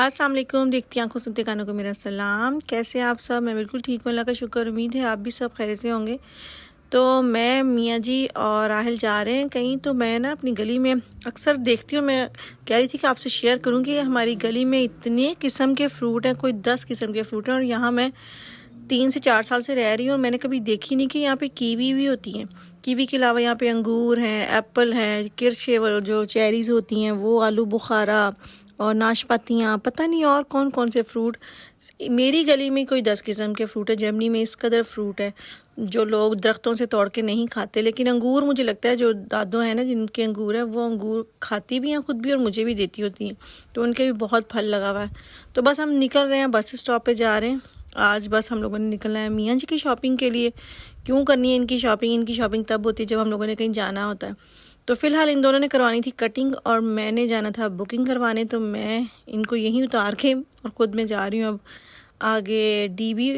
अस्सलाम वालेकुम। देखती आंखों सुनते कानों को मेरा सलाम। कैसे आप सब? मैं बिल्कुल ठीक हूँ, अल्लाह का शुक्र। उम्मीद है आप भी सब खैर से होंगे। तो मैं, मियाँ जी और राहिल जा रहे हैं कहीं। तो मैं ना अपनी गली में अक्सर देखती हूँ, मैं कह रही थी कि आपसे शेयर करूँ कि हमारी गली में इतने किस्म के फ़्रूट हैं, कोई 10 किस्म के फ़्रूट हैं। और यहाँ मैं 3 से 4 साल से रह रही हूँ और मैंने कभी देखी नहीं कि यहाँ पे कीवी भी होती हैं। कीवी के अलावा यहाँ पे अंगूर हैं, एप्पल हैं, किरशेवल जो चेरीज़ होती हैं वो, आलू बुखारा और नाशपातियाँ, पता नहीं और कौन कौन से फ्रूट। मेरी गली में कोई 10 किस्म के फ्रूट है। जर्मनी में इस कदर फ्रूट है जो लोग दरख्तों से तोड़ के नहीं खाते। लेकिन अंगूर मुझे लगता है जो दादो हैं ना, जिनके अंगूर है, वो अंगूर खाती भी हैं खुद भी और मुझे भी देती होती हैं। तो उनके भी बहुत फल लगा हुआ है। तो बस हम निकल रहे हैं, बस स्टॉप पे जा रहे हैं। आज बस हम लोगों ने निकलना है मियाँ जी की शॉपिंग के लिए। क्यों करनी है इनकी शॉपिंग? इनकी शॉपिंग तब होती है जब हम लोगों ने कहीं जाना होता है। तो फ़िलहाल इन दोनों ने करवानी थी कटिंग और मैंने जाना था बुकिंग करवाने। तो मैं इनको यहीं उतार के और ख़ुद मैं जा रही हूँ अब आगे डीबी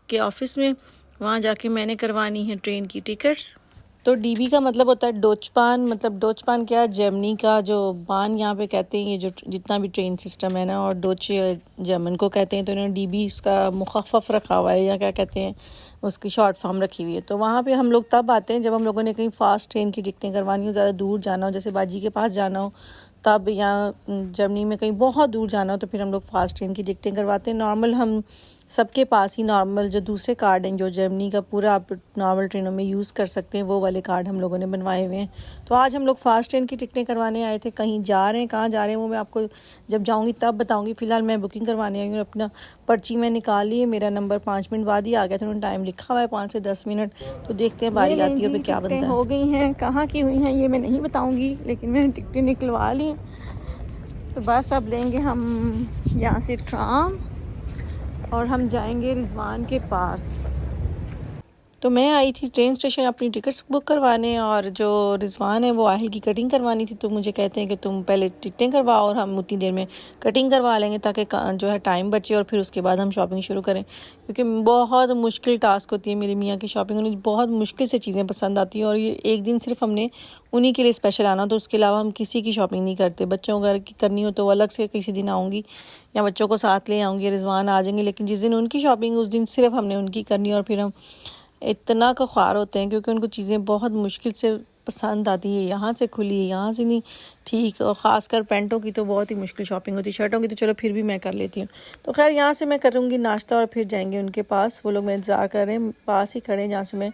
के ऑफ़िस में। वहाँ जाके मैंने करवानी है ट्रेन की टिकट्स। तो डीबी का मतलब होता है डोचपान। मतलब डोचपान क्या है? जर्मनी का जो बान यहाँ पे कहते हैं, ये जो जितना भी ट्रेन सिस्टम है ना, और डोच जर्मन को कहते हैं। तो इन्होंने डीबी इसका मुखफ़फ़ रखा हुआ है, या क्या कहते हैं, उसकी शॉर्ट फॉर्म रखी हुई है। तो वहाँ पे हम लोग तब आते हैं जब हम लोगों ने कहीं फ़ास्ट ट्रेन की टिकटें करवानी हो, ज़्यादा दूर जाना हो, जैसे बाजी के पास जाना हो तब, या जर्मनी में कहीं बहुत दूर जाना हो तो फिर हम लोग फ़ास्ट ट्रेन की टिकटें करवाते हैं। नॉर्मल हम सबके पास ही नॉर्मल जो दूसरे कार्ड हैं, जो जर्मनी का पूरा आप नॉर्मल ट्रेनों में यूज़ कर सकते हैं, वो वाले कार्ड हम लोगों ने बनवाए हुए हैं। तो आज हम लोग फ़ास्ट ट्रेन की टिकटें करवाने आए थे। कहीं जा रहे हैं, कहाँ जा रहे हैं वो मैं आपको जब जाऊँगी तब बताऊँगी। फ़िलहाल मैं बुकिंग करवाने आई हूँ। अपना पर्ची मैं निकाल ली है, मेरा नंबर 5 मिनट बाद ही आ गया था। उन्होंने टाइम लिखा हुआ है 5 से 10 मिनट। तो देखते हैं बारी आती है और क्या बनता है। हो गई हैं, कहाँ की हुई हैं ये मैं नहीं बताऊँगी, लेकिन मैंने टिकटें निकलवा ली। तो बस अब लेंगे हम यहाँ से ट्राम और हम जाएंगे रिजवान के पास। तो मैं आई थी ट्रेन स्टेशन अपनी टिकट्स बुक करवाने, और जो रिजवान है वो आहिल की कटिंग करवानी थी। तो मुझे कहते हैं कि तुम पहले टिकटें करवाओ और हम उतनी देर में कटिंग करवा लेंगे, ताकि जो है टाइम बचे और फिर उसके बाद हम शॉपिंग शुरू करें। क्योंकि बहुत मुश्किल टास्क होती है मेरी मियाँ की शॉपिंग। उन्हें बहुत मुश्किल से चीज़ें पसंद आती हैं और ये एक दिन सिर्फ हमने उन्हीं के लिए स्पेशल आना, तो उसके अलावा हम किसी की शॉपिंग नहीं करते। बच्चों वगैरह की करनी हो तो अलग से किसी दिन आऊँगी या बच्चों को साथ ले आऊँगी, रिजवान आ जाएंगे। लेकिन जिस दिन उनकी शॉपिंग उस दिन सिर्फ हमने उनकी करनी, और फिर हम इतना का ख्वार होते हैं क्योंकि उनको चीज़ें बहुत मुश्किल से पसंद आती है। यहाँ से खुली है, यहाँ से नहीं ठीक। और ख़ासकर पैंटों की तो बहुत ही मुश्किल शॉपिंग होती है। शर्टों की तो चलो फिर भी मैं कर लेती हूँ। तो खैर यहाँ से मैं करूँगी नाश्ता और फिर जाएंगे उनके पास। वो लोग मेरा इंतज़ार कर रहे हैं, पास ही खड़े हैं जहाँ से मैं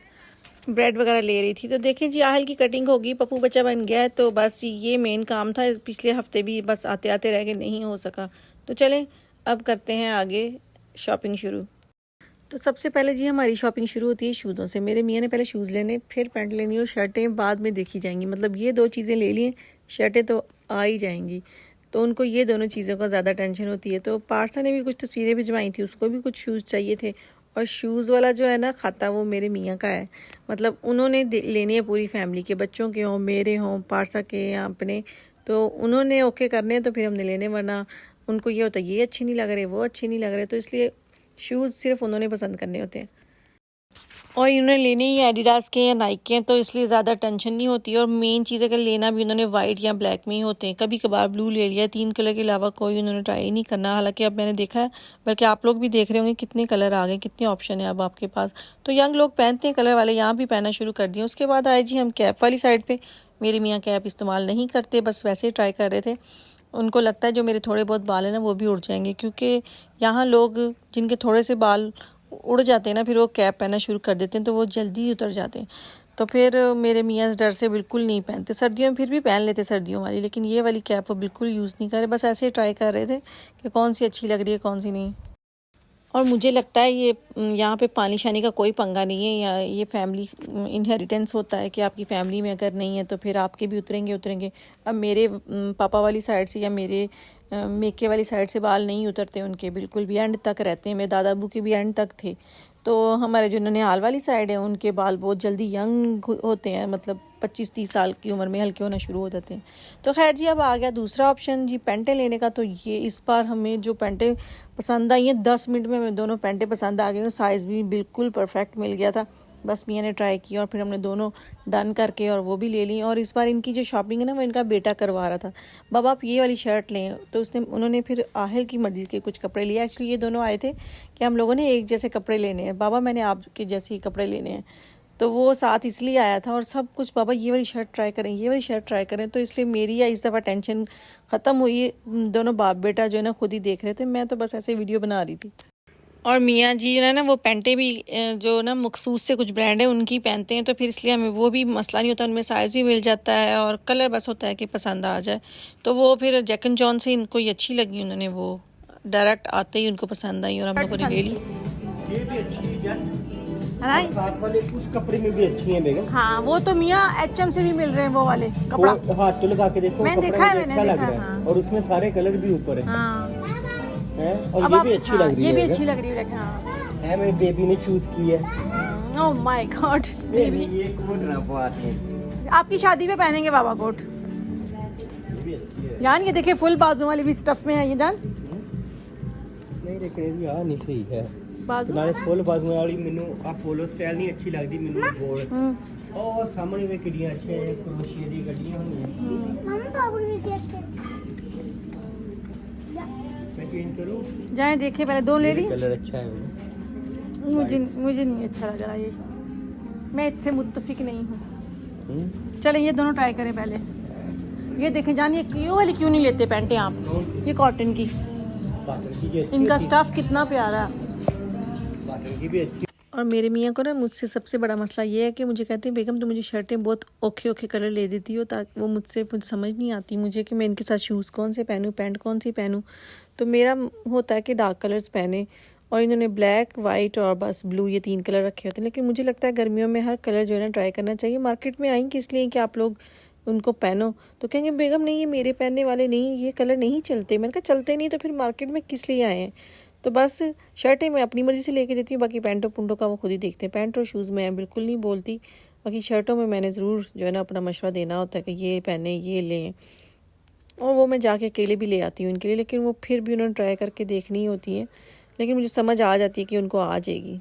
ब्रेड वगैरह ले रही थी। तो देखें जी, आहिल की कटिंग होगी, पप्पू बच्चा बन गया है। तो बस ये मेन काम था। पिछले हफ्ते भी बस आते आते रह गए, नहीं हो सका। तो चलें अब करते हैं आगे शॉपिंग शुरू। तो सबसे पहले जी हमारी शॉपिंग शुरू होती है शूज़ों से। मेरे मियाँ ने पहले शूज़ लेने, फिर पैंट लेनी और शर्टें बाद में देखी जाएंगी। मतलब ये 2 चीज़ें ले लिए, शर्टें तो आ ही जाएंगी। तो उनको ये दोनों चीज़ों का ज़्यादा टेंशन होती है। तो पारसा ने भी कुछ तस्वीरें भिजवाई थी, उसको भी कुछ शूज़ चाहिए थे। और शूज़ वाला जो है ना खाता, वो मेरे मियाँ का है। मतलब उन्होंने लेने हैं पूरी फैमिली के, बच्चों के हों, मेरे हों, पारसा के या अपने। तो उन्होंने ओके करने हैं तो फिर हमने लेने, वरना उनको ये होता है ये अच्छे नहीं लग रहे, वो अच्छे नहीं लग रहे। तो इसलिए शूज़ सिर्फ उन्होंने पसंद करने होते हैं। और इन्होंने लेने ही एडिडास के या नाइक के हैं, तो इसलिए ज़्यादा टेंशन नहीं होती। और मेन चीज़ अगर लेना भी उन्होंने वाइट या ब्लैक में ही होते हैं। कभी कभार ब्लू ले लिया, 3 कलर के अलावा कोई उन्होंने ट्राई नहीं करना। हालांकि अब मैंने देखा है, बल्कि आप लोग भी देख रहे होंगे कितने कलर आ गए, कितने ऑप्शन है अब आपके पास। तो यंग लोग पहनते हैं कलर वाले, यहाँ भी पहनना शुरू कर दिए। उसके बाद आए जी हम कैप वाली साइड पर। मेरे मियाँ कैप इस्तेमाल नहीं करते, बस वैसे ही ट्राई कर रहे थे। उनको लगता है जो मेरे थोड़े बहुत बाल हैं ना वो भी उड़ जाएंगे, क्योंकि यहाँ लोग जिनके थोड़े से बाल उड़ जाते हैं ना, फिर वो कैप पहनना शुरू कर देते हैं, तो वो जल्दी उतर जाते हैं। तो फिर मेरे मियाँ इस डर से बिल्कुल नहीं पहनते। सर्दियों में फिर भी पहन लेते सर्दियों वाली, लेकिन ये वाली कैप वो बिल्कुल यूज़ नहीं करे। बस ऐसे ही ट्राई कर रहे थे कि कौन सी अच्छी लग रही है, कौन सी नहीं। और मुझे लगता है ये यहाँ पे पानी शानी का कोई पंगा नहीं है। या ये फैमिली इनहेरिटेंस होता है कि आपकी फैमिली में अगर नहीं है तो फिर आपके भी उतरेंगे। अब मेरे पापा वाली साइड से या मेरे मेके वाली साइड से बाल नहीं उतरते उनके, बिल्कुल भी एंड तक रहते हैं। मेरे दादा अबू के भी एंड तक थे। तो हमारे जो ननिहाल वाली साइड है उनके बाल बहुत जल्दी यंग होते हैं, मतलब 25-30 साल की उम्र में हल्के होना शुरू हो जाते हैं। तो खैर जी, अब आ गया दूसरा ऑप्शन जी पेंटें लेने का। तो ये इस बार हमें जो पेंटें पसंद आई हैं, 10 मिनट में हमें दोनों पेंटें पसंद आ गई। साइज़ भी बिल्कुल परफेक्ट मिल गया था। बस मियाँ ने ट्राई किया और फिर हमने दोनों डन करके और वो भी ले ली। और इस बार इनकी जो शॉपिंग है ना वो इनका बेटा करवा रहा था, बाबा आप ये वाली शर्ट लें, तो उन्होंने फिर आहिल की मर्जी के कुछ कपड़े लिए। एक्चुअली ये दोनों आए थे कि हम लोगों ने एक जैसे कपड़े लेने हैं, बाबा मैंने आपके जैसे ही कपड़े लेने हैं, तो वो साथ इसलिए आया था और सब कुछ बाबा ये वाली शर्ट ट्राई करें, ये वाली शर्ट ट्राई करें। तो इसलिए मेरी या इस दफ़ा टेंशन ख़त्म हुई, दोनों बाप बेटा जो है ना खुद ही देख रहे थे, मैं तो बस ऐसे वीडियो बना रही थी। और मियाँ जी ना वो पैंटें भी जो ना मखसूस से कुछ ब्रांड है उनकी पहनते हैं, तो फिर इसलिए हमें वो भी मसला नहीं होता, उनमें साइज़ भी मिल जाता है और कलर बस होता है कि पसंद आ जाए। तो वो फिर जैक एंड जॉन से इनको ये अच्छी लगी, उन्होंने वो डायरेक्ट आते ही उनको पसंद आई और हम लोगों ने ले ली। ये भी अच्छी है, साथ वाले कुछ कपड़े में भी अच्छी हैं बेगम। हाँ वो तो मियाँ HM से भी मिल रहे हैं वो वाले कपड़ा, हाथ तो लगा के देखो, मैंने देखा है, अच्छा लग रहा है। हाँ। और उसमें सारे कलर भी ऊपर है, और ये भी अच्छी लग रही है, ये भी अच्छी लग रही है, मेरी बेबी ने चूज की है। ओह माय गॉड, ये कोट रफात है, आपकी शादी पे पहनेंगे बाबा कोट। जान ये देखिए फुल बाजू वाली भी स्टफ में है ये जान, नहीं देखे भी आ नहीं सही है बाजू नाले फुल बाजू वाली मेनू आ पोलो स्टाइल नहीं अच्छी लगदी मेनू गोल। और सामने वे किडियां अच्छे क्रोशिया दी गड्डियां होंगी। मम्मी बाबू ने चेक कर, मैं चेंज करूं, जाएं देखे पहले दो ले ली। कलर अच्छा है, मुझे नहीं अच्छा लग रहा ये, मैं इससे मुत्तफिक नहीं हूँ। चले ये दोनों ट्राई करें पहले। ये देखें जानिए क्यों वाली क्यों नहीं लेते पैंटें आप, ये कॉटन की, इनका स्टफ कितना प्यारा है। और मेरे मियाँ को ना मुझसे सबसे बड़ा मसला ये है कि मुझे कहते हैं बेगम तो मुझे शर्टें बहुत ओखे ओखे कलर ले देती हो, ताकि वो मुझसे कुछ समझ नहीं आती मुझे कि मैं इनके साथ शूज़ कौन से पहनूं, पैंट कौन सी पहनूं। तो मेरा होता है कि डार्क कलर्स पहने, और इन्होंने ब्लैक, वाइट और बस ब्लू, ये 3 कलर रखे होते हैं। लेकिन मुझे लगता है गर्मियों में हर कलर जो है ना ट्राई करना चाहिए। मार्केट में आएंगे इसलिए कि आप लोग उनको पहनो, तो कहेंगे बेगम नहीं ये मेरे पहनने वाले नहीं, ये कलर नहीं चलते। मैंने कहा चलते नहीं तो फिर मार्केट में किस लिए आए हैं। तो बस शर्टें मैं अपनी मर्ज़ी से लेके देती हूँ, बाकी पैंटों पुंटों का वो खुद ही देखते हैं। पैंट और शूज़ में बिल्कुल नहीं बोलती, बाकी शर्टों में मैंने ज़रूर जो है ना अपना मशवरा देना होता है कि ये पहने, ये लें, और वो मैं जाके अकेले भी ले आती हूँ इनके लिए। लेकिन वो फिर भी उन्होंने ट्राई करके देखनी होती है, लेकिन मुझे समझ आ जाती है कि उनको आ जाएगी।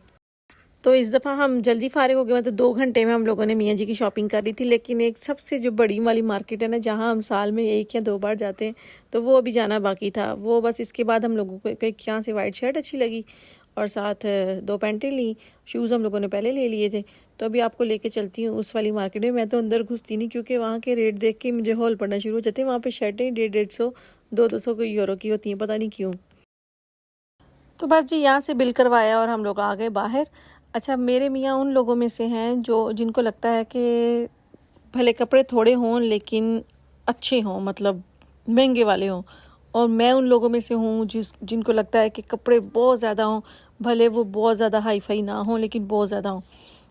तो इस दफ़ा हम जल्दी फारिग हो गए, मतलब 2 घंटे में हम लोगों ने मियाँ जी की शॉपिंग कर ली थी। लेकिन एक सबसे जो बड़ी वाली मार्केट है ना, जहाँ हम साल में 1 या 2 बार जाते हैं, तो वो अभी जाना बाकी था। वो बस इसके बाद हम लोगों को यहाँ से वाइट शर्ट अच्छी लगी और साथ 2 पैंटें ली। शूज़ हम लोगों ने पहले ले लिए थे, तो अभी आपको लेके चलती हूँ उस वाली मार्केट में। मैं तो अंदर घुसती नहीं, क्योंकि वहाँ के रेट देख के मुझे हौल पड़ना शुरू हो जाते हैं। वहाँ पे शर्टें 150-150, 200 यूरो की होती हैं, पता नहीं क्यों। तो बस जी यहाँ से बिल करवाया और हम लोग आ गए बाहर। अच्छा, मेरे मियाँ उन लोगों में से हैं जिनको लगता है कि भले कपड़े थोड़े हों लेकिन अच्छे हों, मतलब महंगे वाले हों, और मैं उन लोगों में से हूँ जिनको लगता है कि कपड़े बहुत ज़्यादा हों, भले वो बहुत ज़्यादा हाई फाई ना हों लेकिन बहुत ज़्यादा हों।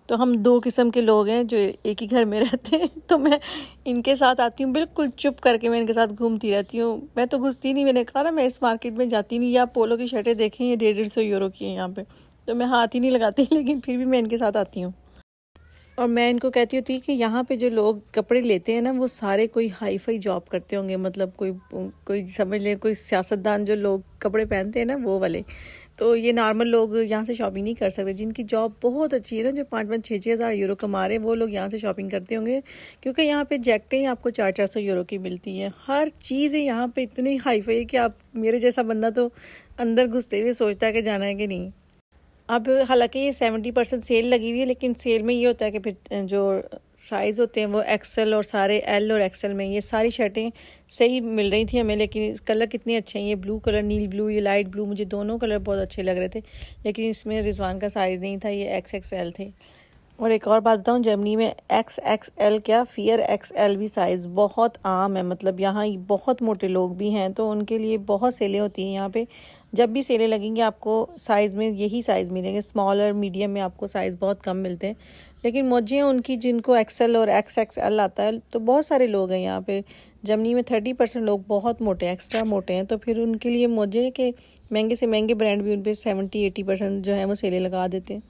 तो हम 2 किस्म के लोग हैं जो एक ही घर में रहते हैं। तो मैं इनके साथ आती हूँ, बिल्कुल चुप करके मैं इनके साथ घूमती रहती हूँ। मैं तो घुसती नहीं, मैंने कहा ना मैं इस मार्केट में जाती नहीं। या पोलो की शर्टें देखें, ये 150 यूरो की हैं यहाँ पे, तो मैं हाथ ही नहीं लगाती, लेकिन फिर भी मैं इनके साथ आती हूँ। और मैं इनको कहती होती कि यहाँ पे जो लोग कपड़े लेते हैं ना, वो सारे कोई हाई फाई जॉब करते होंगे, मतलब कोई समझ लें कोई सियासतदान जो लोग कपड़े पहनते हैं ना, वो वाले। तो ये नॉर्मल लोग यहाँ से शॉपिंग नहीं कर सकते। जिनकी जॉब बहुत अच्छी है ना, जो 5-5, 6-6 हज़ार यूरो कमा रहे हैं, वो लोग यहाँ से शॉपिंग करते होंगे, क्योंकि यहाँ पे जैकेटें ही आपको 400-400 यूरो की मिलती हैं। हर चीज़ यहाँ पे इतनी हाई फाई है कि आप मेरे जैसा बंदा तो अंदर घुसते हुए सोचता है कि जाना है कि नहीं। अब हालांकि ये 70% सेल लगी हुई है, लेकिन सेल में ये होता है कि फिर जो साइज़ होते हैं वो एक्सेल और सारे एल और एक्सेल में ये सारी शर्टें सही मिल रही थी हमें। लेकिन कलर कितने अच्छे हैं, ये ब्लू कलर, नील ब्लू, ये लाइट ब्लू, मुझे दोनों कलर बहुत अच्छे लग रहे थे। लेकिन इसमें रिजवान का साइज़ नहीं था, ये XXL थे। और एक और बात बताऊं, जर्मनी में XXL क्या फियर XL भी साइज़ बहुत आम है। मतलब यहाँ बहुत मोटे लोग भी हैं, तो उनके लिए बहुत सेलें होती हैं यहाँ पे। जब भी सेलें लगेंगी आपको साइज़ में यही साइज़ मिलेंगे, स्मॉल और मीडियम में आपको साइज़ बहुत कम मिलते हैं। लेकिन मौजें हैं उनकी जिनको XL और XXL आता है। तो बहुत सारे लोग हैं यहाँ पे जर्मनी में, 30% लोग बहुत मोटे हैं, एक्स्ट्रा मोटे हैं। तो फिर उनके लिए मौजें के महंगे से महंगे ब्रांड भी उन पर 70-80% जो है वो सेलें लगा देते हैं।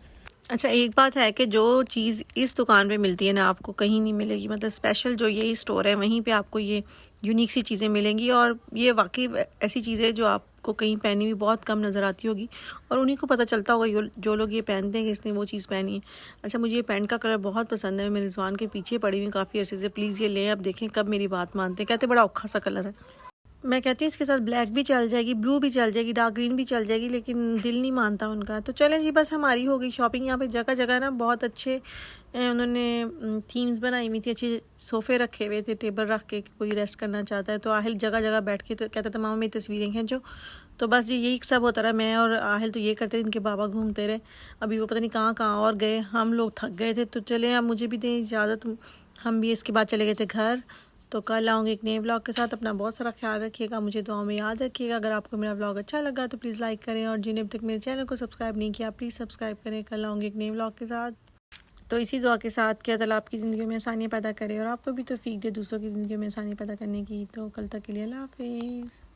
अच्छा, एक बात है कि जो चीज़ इस दुकान पे मिलती है ना, आपको कहीं नहीं मिलेगी। मतलब स्पेशल जो यही स्टोर है, वहीं पे आपको ये यूनिक सी चीज़ें मिलेंगी। और ये वाकई ऐसी चीज़ें जो आपको कहीं पहनी हुई बहुत कम नज़र आती होगी और उन्हीं को पता चलता होगा जो लोग ये पहनते हैं कि इसने वो चीज़ पहनी है। अच्छा, मुझे ये पैंट का कलर बहुत पसंद है, मैं रिजवान के पीछे पड़ी हुई काफ़ी अर्से से, प्लीज़ ये लें। अब देखें कब मेरी बात मानते हैं, कहते बड़ा औखा सा कलर है। मैं कहती हूँ इसके साथ ब्लैक भी चल जाएगी, ब्लू भी चल जाएगी, डार्क ग्रीन भी चल जाएगी, लेकिन दिल नहीं मानता उनका। तो चलें जी, बस हमारी हो गई शॉपिंग। यहाँ पे जगह जगह ना बहुत अच्छे उन्होंने थीम्स बनाई हुई थी, अच्छे सोफ़े रखे हुए थे, टेबल रख के कोई रेस्ट करना चाहता है तो आहिल जगह जगह बैठ के तो कहता था मामा मेरी तस्वीरें खींचो। तो बस जी यही सब होता रहा। मैं और आहिल तो ये करते रहे, इनके बाबा घूमते रहे। अभी वो पता नहीं कहाँ कहाँ और गए, हम लोग थक गए थे। तो चले, अब मुझे भी दें इजाज़त, हम भी इसके बाद चले गए थे घर। तो कल आऊँगी एक नए व्लॉग के साथ। अपना बहुत सारा ख्याल रखिएगा, मुझे दुआ में याद रखिएगा। अगर आपको मेरा व्लॉग अच्छा लगा तो प्लीज़ लाइक करें, और जिन्हें अब तक मेरे चैनल को सब्सक्राइब नहीं किया प्लीज़ सब्सक्राइब करें। कल आऊँगी एक नए व्लॉग के साथ। तो इसी दुआ के साथ कि अल्लाह आपकी ज़िंदगी में आसानियाँ पैदा करे और आपको भी तौफीक दे दूसरों की ज़िंदगी में आसानी पैदा करने की। तो कल तक के लिए अल्लाह हाफ़िज़।